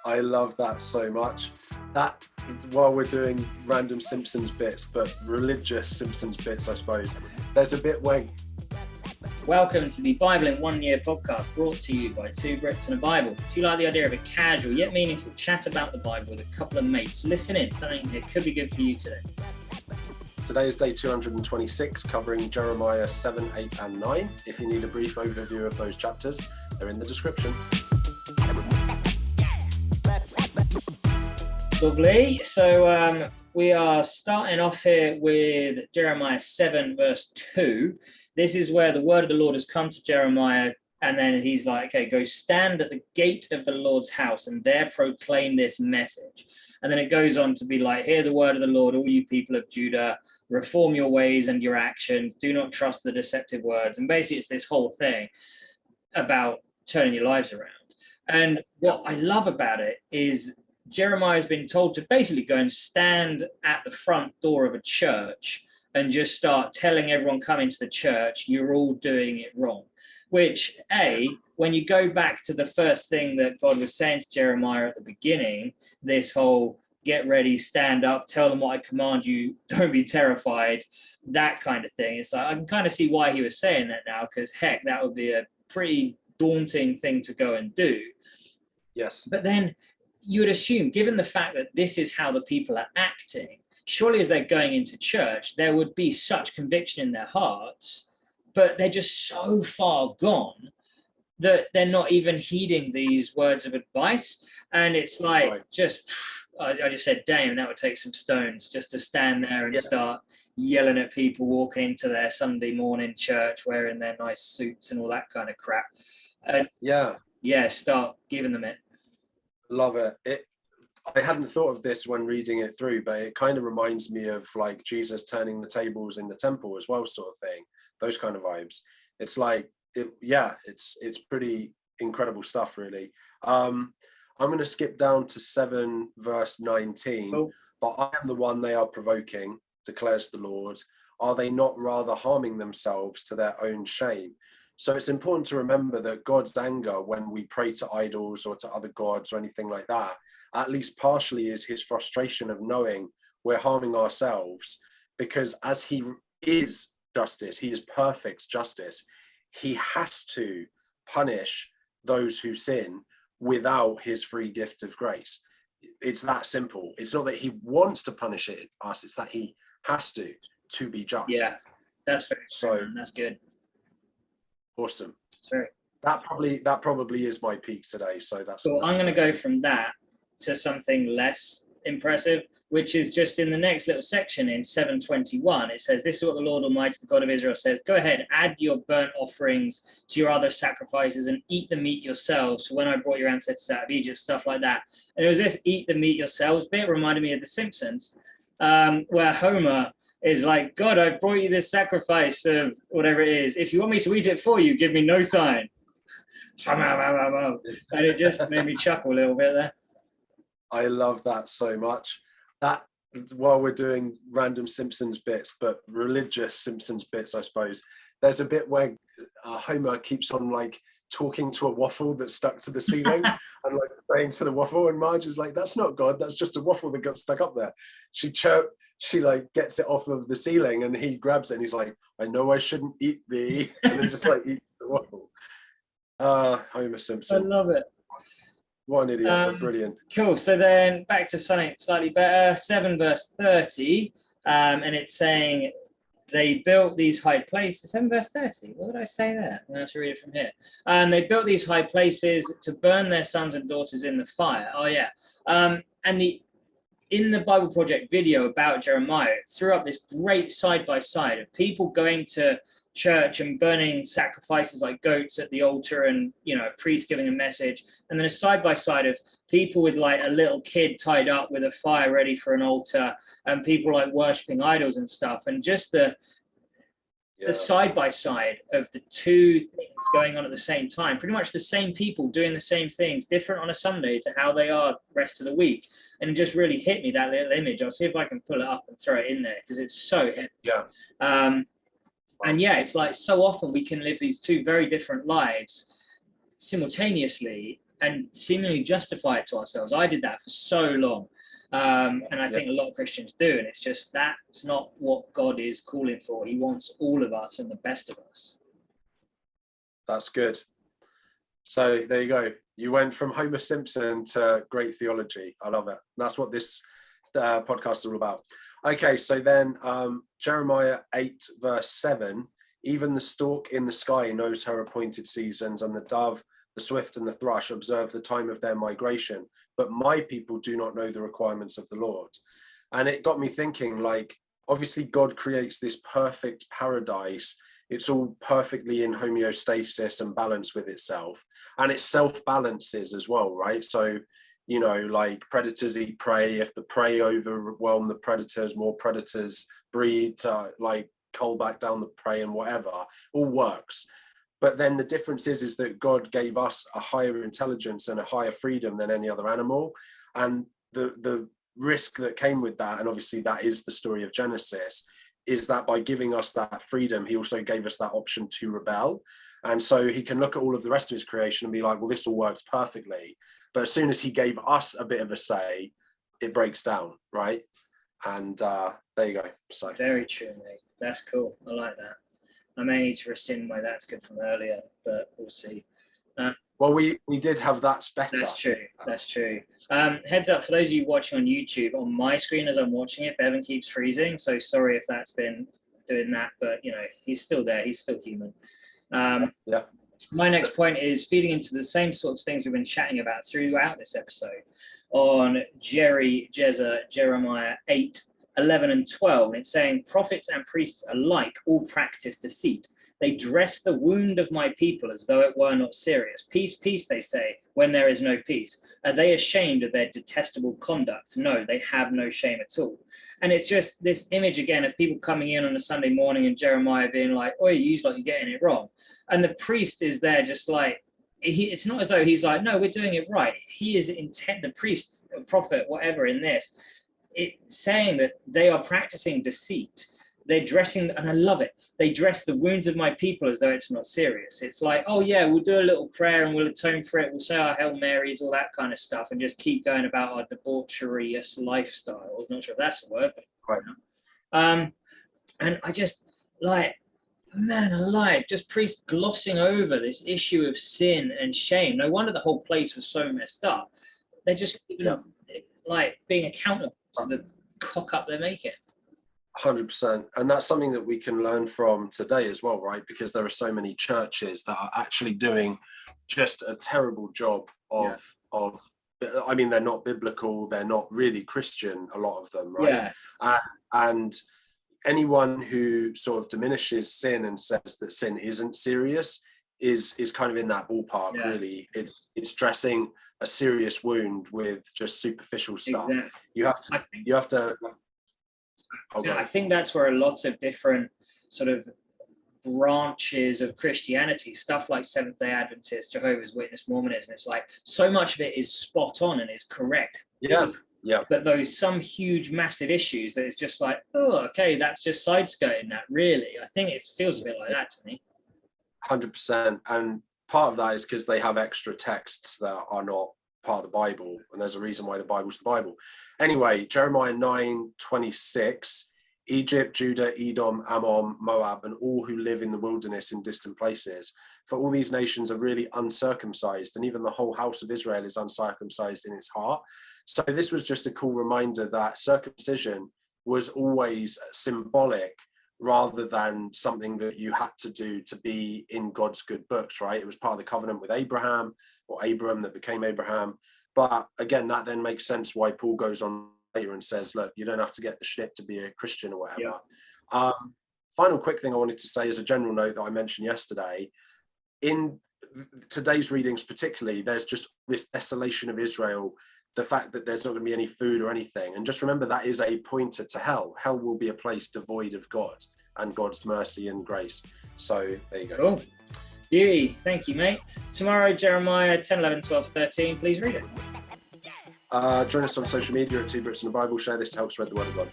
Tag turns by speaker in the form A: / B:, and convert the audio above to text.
A: I love that so much. That, while we're doing random Simpsons bits, but religious Simpsons bits, I suppose, there's a bit where...
B: Welcome to the Bible in 1 Year podcast, brought to you by two Brits and a Bible. If you like the idea of a casual yet meaningful chat about the Bible with a couple of mates, listen in, something that could be good for you today.
A: Today is day 226, covering Jeremiah 7, 8 and 9. If you need a brief overview of those chapters, they're in the description.
B: Lovely. So we are starting off here with Jeremiah 7 verse 2. This is where the word of the Lord has come to Jeremiah, and then he's like, okay, go stand at the gate of the Lord's house and there proclaim this message. And then it goes on to be like, hear the word of the Lord, all you people of Judah, reform your ways and your actions, do not trust the deceptive words. And basically it's this whole thing about turning your lives around. And what I love about it is Jeremiah has been told to basically go and stand at the front door of a church and just start telling everyone coming to the church, you're all doing it wrong. Which, when you go back to the first thing that God was saying to Jeremiah at the beginning, this whole get ready, stand up, tell them what I command you, don't be terrified, that kind of thing. It's like, I can kind of see why he was saying that now, because heck, that would be a pretty daunting thing to go and do.
A: Yes.
B: But then you would assume, given the fact that this is how the people are acting, surely as they're going into church, there would be such conviction in their hearts, but they're just so far gone that they're not even heeding these words of advice. And it's like, right. I just said, damn, that would take some stones just to stand there and start yelling at people walking into their Sunday morning church wearing their nice suits and all that kind of crap. And start giving them it.
A: Love it. I hadn't thought of this when reading it through, but it kind of reminds me of like Jesus turning the tables in the temple as well, sort of thing. Those kind of vibes. It's like, it's pretty incredible stuff, really. I'm going to skip down to 7 verse 19. Oh. But I am the one they are provoking, declares the Lord. Are they not rather harming themselves to their own shame? So it's important to remember that God's anger when we pray to idols or to other gods or anything like that, at least partially is his frustration of knowing we're harming ourselves, because as he is justice, he is perfect justice, he has to punish those who sin without his free gift of grace. It's that simple. It's not that he wants to punish us, it's that he has to be just.
B: Yeah, that's very true, man. That's good.
A: Awesome.
B: Sorry.
A: That probably is my peak today. So
B: I'm going to go from that to something less impressive, which is just in the next little section in 7:21. It says, this is what the Lord Almighty, the God of Israel, says, go ahead, add your burnt offerings to your other sacrifices and eat the meat yourselves. So when I brought your ancestors out of Egypt, stuff like that. And it was this eat the meat yourselves bit reminded me of The Simpsons, where Homer is like, God, I've brought you this sacrifice of whatever it is. If you want me to eat it for you, give me no sign. And it just made me chuckle a little bit there.
A: I love that so much. That, while we're doing random Simpsons bits, but religious Simpsons bits, I suppose, there's a bit where Homer keeps on like talking to a waffle that's stuck to the ceiling and like praying to the waffle, and Marge is like, that's not God, that's just a waffle that got stuck up there. She like gets it off of the ceiling and he grabs it and he's like, I know I shouldn't eat thee, and then just like eats the waffle. Homer Simpson.
B: I love it.
A: What an idiot, but brilliant.
B: Cool. So then back to something slightly better, 7 verse 30, and it's saying they built these high places. 7 verse 30, what did I say there? I'm going to have to read it from here. They built these high places to burn their sons and daughters in the fire. Oh yeah. And in the Bible Project video about Jeremiah, it threw up this great side-by-side of people going to church and burning sacrifices like goats at the altar, and a priest giving a message, and then a side-by-side of people with like a little kid tied up with a fire ready for an altar, and people like worshiping idols and stuff, and just the side-by-side of the two things going on at the same time, pretty much the same people doing the same things, different on a Sunday to how they are the rest of the week. And it just really hit me, that little image. I'll see if I can pull it up and throw it in there, because it's so heavy. And it's like so often we can live these two very different lives simultaneously, and seemingly justify it to ourselves. I did that for so long. And I think a lot of Christians do. And it's just, that's not what God is calling for. He wants all of us and the best of us.
A: That's good. So there you go. You went from Homer Simpson to great theology. I love it. That's what this podcast is all about. Okay, so then Jeremiah 8 verse 7, even the stork in the sky knows her appointed seasons, and the dove, the swift and the thrush observe the time of their migration, but my people do not know the requirements of the Lord. And it got me thinking, like, obviously God creates this perfect paradise. It's all perfectly in homeostasis and balance with itself, and it self-balances as well, right? So, you know, like predators eat prey. If the prey overwhelm the predators, more predators breed to like cull back down the prey and whatever, all works. But then the difference is that God gave us a higher intelligence and a higher freedom than any other animal. And the risk that came with that, and obviously that is the story of Genesis, is that by giving us that freedom, he also gave us that option to rebel. And so he can look at all of the rest of his creation and be like, well, this all works perfectly. But as soon as he gave us a bit of a say, it breaks down, right? And there you go. So
B: very true, mate. That's cool. I like that. I may need to rescind my "that's good" from earlier, but we'll see.
A: Well, we did have "that's better."
B: That's true. That's true. Heads up for those of you watching on YouTube. On my screen as I'm watching it, Bevan keeps freezing. So sorry if that's been doing that, but you know, he's still there. He's still human.
A: Yeah.
B: My next point is feeding into the same sorts of things we've been chatting about throughout this episode on Jeremiah 8, 11 and 12. And it's saying, prophets and priests alike all practice deceit. They dress the wound of my people as though it were not serious. Peace, peace, they say, when there is no peace. Are they ashamed of their detestable conduct? No, they have no shame at all. And it's just this image again of people coming in on a Sunday morning and Jeremiah being like, oh, you like you're getting it wrong. And the priest is there just like, it's not as though he's like, no, we're doing it right. He is intent, the priest, prophet, whatever in this, it's saying that they are practicing deceit. They're dressing, and I love it, they dress the wounds of my people as though it's not serious. It's like, oh yeah, we'll do a little prayer and we'll atone for it. We'll say our Hail Marys, all that kind of stuff, and just keep going about our debaucherous lifestyle. I'm not sure if that's a word, but right. And I just like, man alive, just priests glossing over this issue of sin and shame. No wonder the whole place was so messed up. They're just like being accountable to the cock up they're making.
A: 100%. And that's something that we can learn from today as well, right? Because there are so many churches that are actually doing just a terrible job of I mean, they're not biblical, they're not really Christian, a lot of them, right? And anyone who sort of diminishes sin and says that sin isn't serious is kind of in that ballpark, really. It's dressing a serious wound with just superficial stuff.
B: Exactly.
A: You have to
B: I think that's where a lot of different sort of branches of Christianity, stuff like Seventh-day Adventists, Jehovah's Witness, Mormonism, it's like so much of it is spot on and is correct. But those some huge massive issues that it's just like, oh, okay, that's just sideskirting that, really. I think it feels a bit like that to me.
A: 100%. And part of that is because they have extra texts that are not part of the Bible, and there's a reason why the Bible's the Bible. Anyway, Jeremiah 9:26, Egypt, Judah, Edom, Ammon, Moab, and all who live in the wilderness in distant places. For all these nations are really uncircumcised, and even the whole house of Israel is uncircumcised in its heart. So this was just a cool reminder that circumcision was always symbolic rather than something that you had to do to be in God's good books, right? It was part of the covenant with Abraham, or Abram that became Abraham. But again, that then makes sense why Paul goes on later and says, look, you don't have to get the shit to be a Christian or whatever. Final quick thing I wanted to say as a general note that I mentioned yesterday, in today's readings particularly, there's just this desolation of Israel, the fact that there's not going to be any food or anything. And just remember, that is a pointer to hell. Hell will be a place devoid of God and God's mercy and grace. So there you go.
B: Cool. Beauty. Thank you, mate. Tomorrow, Jeremiah 10, 11, 12, 13. Please read it.
A: Join us on social media at 2 Brits in the Bible. Share this to help spread the word of God.